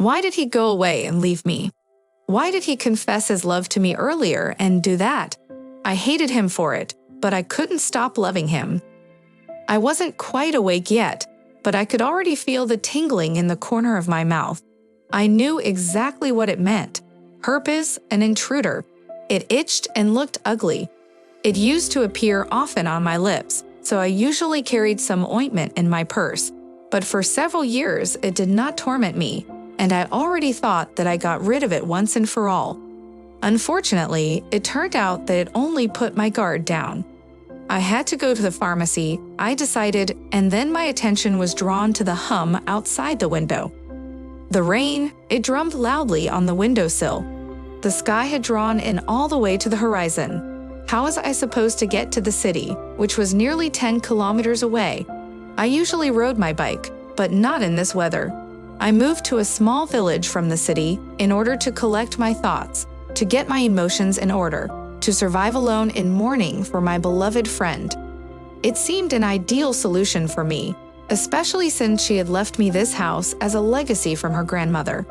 Why did he go away and leave me? Why did he confess his love to me earlier and do that? I hated him for it, but I couldn't stop loving him. I wasn't quite awake yet, but I could already feel the tingling in the corner of my mouth. I knew exactly what it meant. Herpes, an intruder. It itched and looked ugly. It used to appear often on my lips, so I usually carried some ointment in my purse. But for several years, it did not torment me, and I already thought that I got rid of it once and for all. Unfortunately, it turned out that it only put my guard down. I had to go to the pharmacy, I decided, and then my attention was drawn to the hum outside the window. The rain, it drummed loudly on the windowsill. The sky had drawn in all the way to the horizon. How was I supposed to get to the city, which was nearly 10 kilometers away? I usually rode my bike, but not in this weather. I moved to a small village from the city in order to collect my thoughts, to get my emotions in order, to survive alone in mourning for my beloved friend. It seemed an ideal solution for me, especially since she had left me this house as a legacy from her grandmother.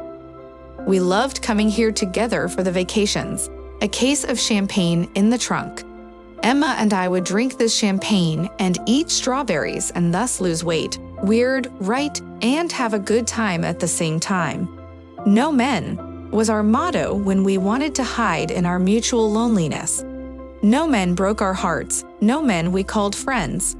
We loved coming here together for the vacations, a case of champagne in the trunk. Emma and I would drink this champagne and eat strawberries and thus lose weight, weird, right, and have a good time at the same time. No men was our motto when we wanted to hide in our mutual loneliness. No men broke our hearts, no men we called friends.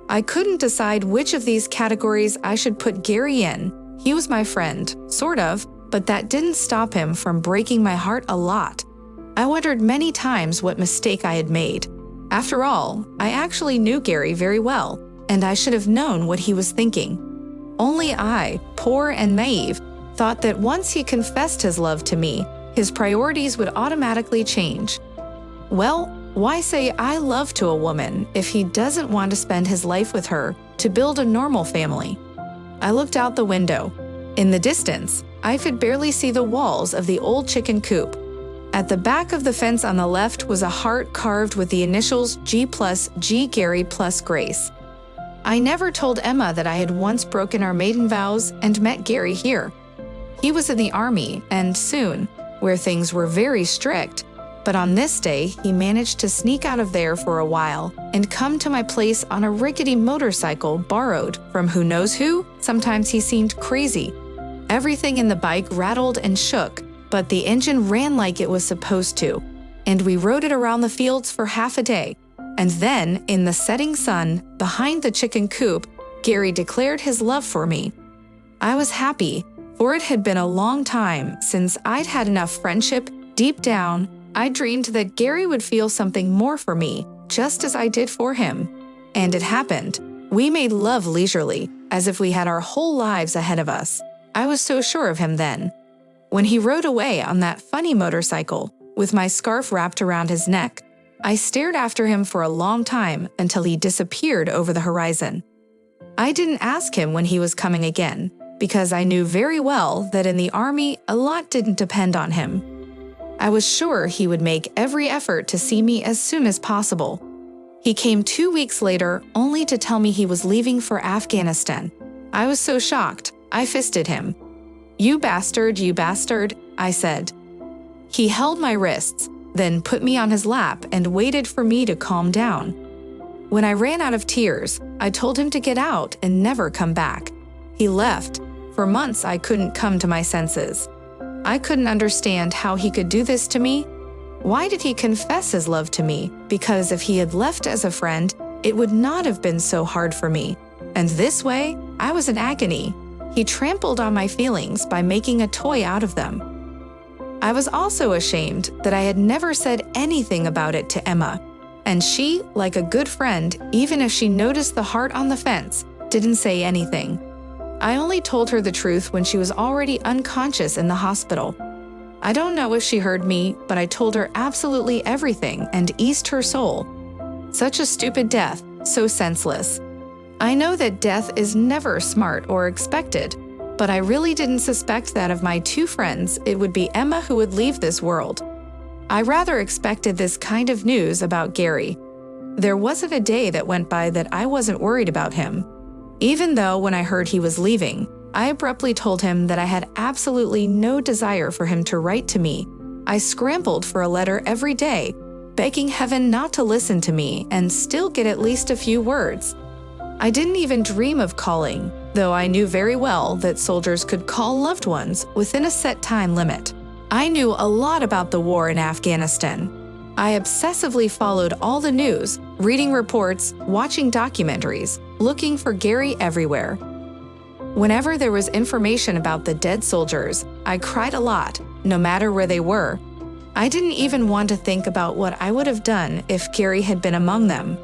I couldn't decide which of these categories I should put Gary in. He was my friend, sort of, but that didn't stop him from breaking my heart a lot. I wondered many times what mistake I had made. After all, I actually knew Gary very well, and I should have known what he was thinking. Only I, poor and naive, thought that once he confessed his love to me, his priorities would automatically change. Well, why say I love to a woman if he doesn't want to spend his life with her to build a normal family? I looked out the window. In the distance, I could barely see the walls of the old chicken coop. At the back of the fence on the left was a heart carved with the initials G plus G Gary plus Grace. I never told Emma that I had once broken our maiden vows and met Gary here. He was in the army and soon, where things were very strict, but on this day he managed to sneak out of there for a while and come to my place on a rickety motorcycle borrowed from who knows who. Sometimes he seemed crazy. Everything in the bike rattled and shook, but the engine ran like it was supposed to, and we rode it around the fields for half a day. And then, in the setting sun, behind the chicken coop, Gary declared his love for me. I was happy, for it had been a long time since I'd had enough friendship. Deep down, I dreamed that Gary would feel something more for me, just as I did for him. And it happened. We made love leisurely, as if we had our whole lives ahead of us. I was so sure of him then. When he rode away on that funny motorcycle, with my scarf wrapped around his neck, I stared after him for a long time until he disappeared over the horizon. I didn't ask him when he was coming again, because I knew very well that in the army a lot didn't depend on him. I was sure he would make every effort to see me as soon as possible. He came 2 weeks later only to tell me he was leaving for Afghanistan. I was so shocked, I fisted him. You bastard, I said. He held my wrists, then put me on his lap and waited for me to calm down. When I ran out of tears, I told him to get out and never come back. He left. For months, I couldn't come to my senses. I couldn't understand how he could do this to me. Why did he confess his love to me? Because if he had left as a friend, it would not have been so hard for me. And this way, I was in agony. He trampled on my feelings by making a toy out of them. I was also ashamed that I had never said anything about it to Emma, and she, like a good friend, even if she noticed the heart on the fence, didn't say anything. I only told her the truth when she was already unconscious in the hospital. I don't know if she heard me, but I told her absolutely everything and eased her soul. Such a stupid death, so senseless. I know that death is never smart or expected, but I really didn't suspect that of my two friends, it would be Emma who would leave this world. I rather expected this kind of news about Gary. There wasn't a day that went by that I wasn't worried about him. Even though when I heard he was leaving, I abruptly told him that I had absolutely no desire for him to write to me. I scrambled for a letter every day, begging heaven not to listen to me and still get at least a few words. I didn't even dream of calling, though I knew very well that soldiers could call loved ones within a set time limit. I knew a lot about the war in Afghanistan. I obsessively followed all the news, reading reports, watching documentaries, looking for Gary everywhere. Whenever there was information about the dead soldiers, I cried a lot, no matter where they were. I didn't even want to think about what I would have done if Gary had been among them.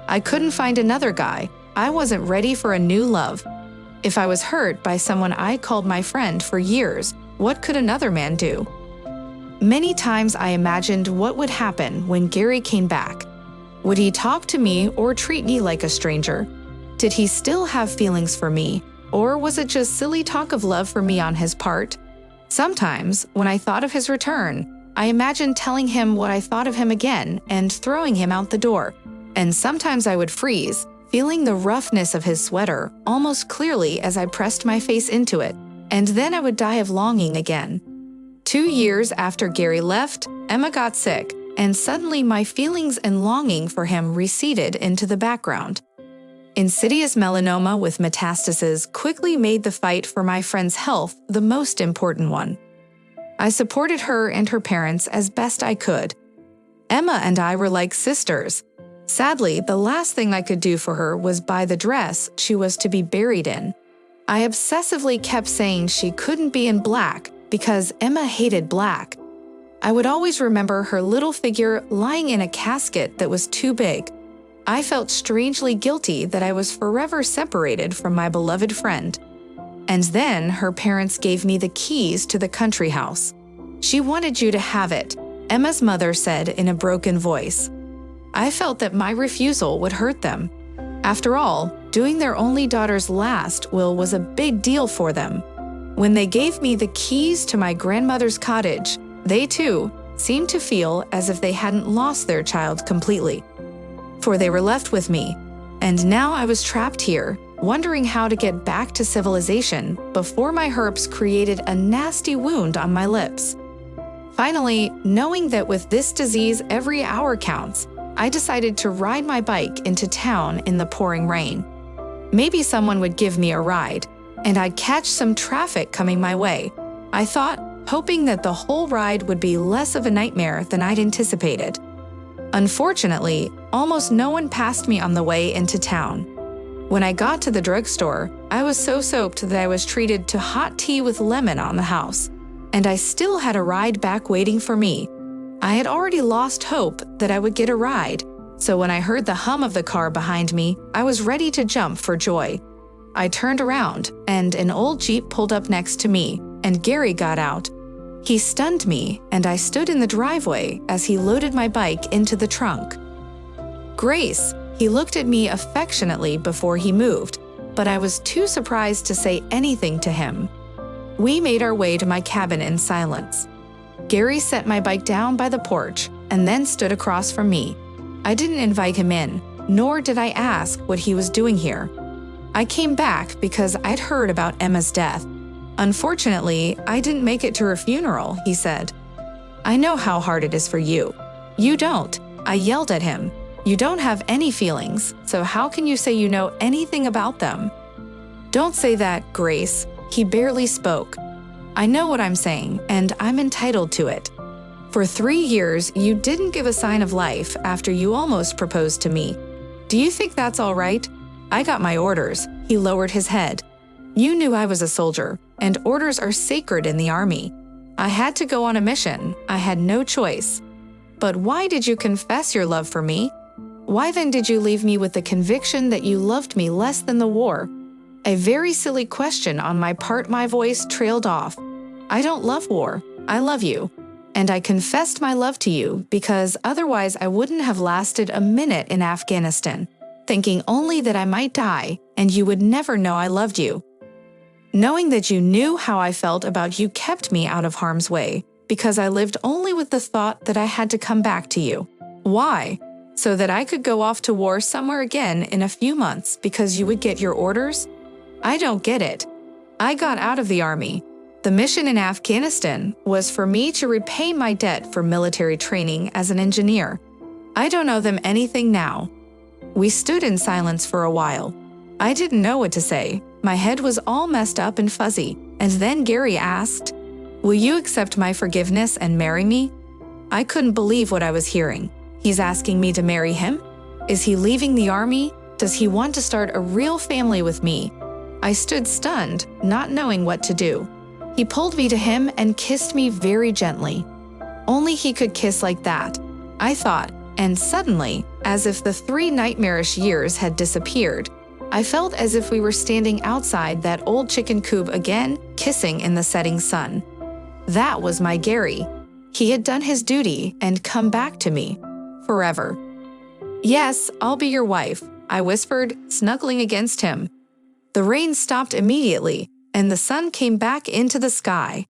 I couldn't find another guy. I wasn't ready for a new love. If I was hurt by someone I called my friend for years, what could another man do? Many times I imagined what would happen when Gary came back. Would he talk to me or treat me like a stranger? Did he still have feelings for me? Or was it just silly talk of love for me on his part? Sometimes, when I thought of his return, I imagined telling him what I thought of him again and throwing him out the door. And sometimes I would freeze, feeling the roughness of his sweater almost clearly as I pressed my face into it, and then I would die of longing again. 2 years after Gary left, Emma got sick, and suddenly my feelings and longing for him receded into the background. Insidious melanoma with metastases quickly made the fight for my friend's health the most important one. I supported her and her parents as best I could. Emma and I were like sisters. Sadly, the last thing I could do for her was buy the dress she was to be buried in. I obsessively kept saying she couldn't be in black because Emma hated black. I would always remember her little figure lying in a casket that was too big. I felt strangely guilty that I was forever separated from my beloved friend. And then her parents gave me the keys to the country house. "She wanted you to have it," Emma's mother said in a broken voice. I felt that my refusal would hurt them. After all, doing their only daughter's last will was a big deal for them. When they gave me the keys to my grandmother's cottage, they too seemed to feel as if they hadn't lost their child completely. For they were left with me, and now I was trapped here, wondering how to get back to civilization before my herpes created a nasty wound on my lips. Finally, knowing that with this disease every hour counts, I decided to ride my bike into town in the pouring rain. Maybe someone would give me a ride, and I'd catch some traffic coming my way, I thought, hoping that the whole ride would be less of a nightmare than I'd anticipated. Unfortunately, almost no one passed me on the way into town. When I got to the drugstore, I was so soaked that I was treated to hot tea with lemon on the house, and I still had a ride back waiting for me. I had already lost hope that I would get a ride, so when I heard the hum of the car behind me, I was ready to jump for joy. I turned around, and an old Jeep pulled up next to me, and Gary got out. He stunned me, and I stood in the driveway as he loaded my bike into the trunk. "Grace," he looked at me affectionately before he moved, but I was too surprised to say anything to him. We made our way to my cabin in silence. Gary set my bike down by the porch and then stood across from me. I didn't invite him in, nor did I ask what he was doing here. I came back because I'd heard about Emma's death. "Unfortunately, I didn't make it to her funeral," he said. "I know how hard it is for you." "You don't," I yelled at him. "You don't have any feelings, so how can you say you know anything about them?" "Don't say that, Grace." He barely spoke. "I know what I'm saying, and I'm entitled to it. For 3 years, you didn't give a sign of life after you almost proposed to me. Do you think that's all right? I got my orders." He lowered his head. "You knew I was a soldier, and orders are sacred in the army. I had to go on a mission. I had no choice. But why did you confess your love for me? Why then did you leave me with the conviction that you loved me less than the war?" A very silly question on my part. My voice trailed off. "I don't love war. I love you. And I confessed my love to you because otherwise I wouldn't have lasted a minute in Afghanistan, thinking only that I might die and you would never know I loved you. Knowing that you knew how I felt about you kept me out of harm's way because I lived only with the thought that I had to come back to you. Why? So that I could go off to war somewhere again in a few months because you would get your orders? I don't get it. I got out of the army. The mission in Afghanistan was for me to repay my debt for military training as an engineer. I don't owe them anything now. We stood in silence for a while. I didn't know what to say. My head was all messed up and fuzzy. And then Gary asked, "Will you accept my forgiveness and marry me?" I couldn't believe what I was hearing. He's asking me to marry him? Is he leaving the army? Does he want to start a real family with me? I stood stunned, not knowing what to do. He pulled me to him and kissed me very gently. Only he could kiss like that, I thought, and suddenly, as if the 3 nightmarish years had disappeared, I felt as if we were standing outside that old chicken coop again, kissing in the setting sun. That was my Gary. He had done his duty and come back to me. Forever. "Yes, I'll be your wife," I whispered, snuggling against him. The rain stopped immediately, and the sun came back into the sky.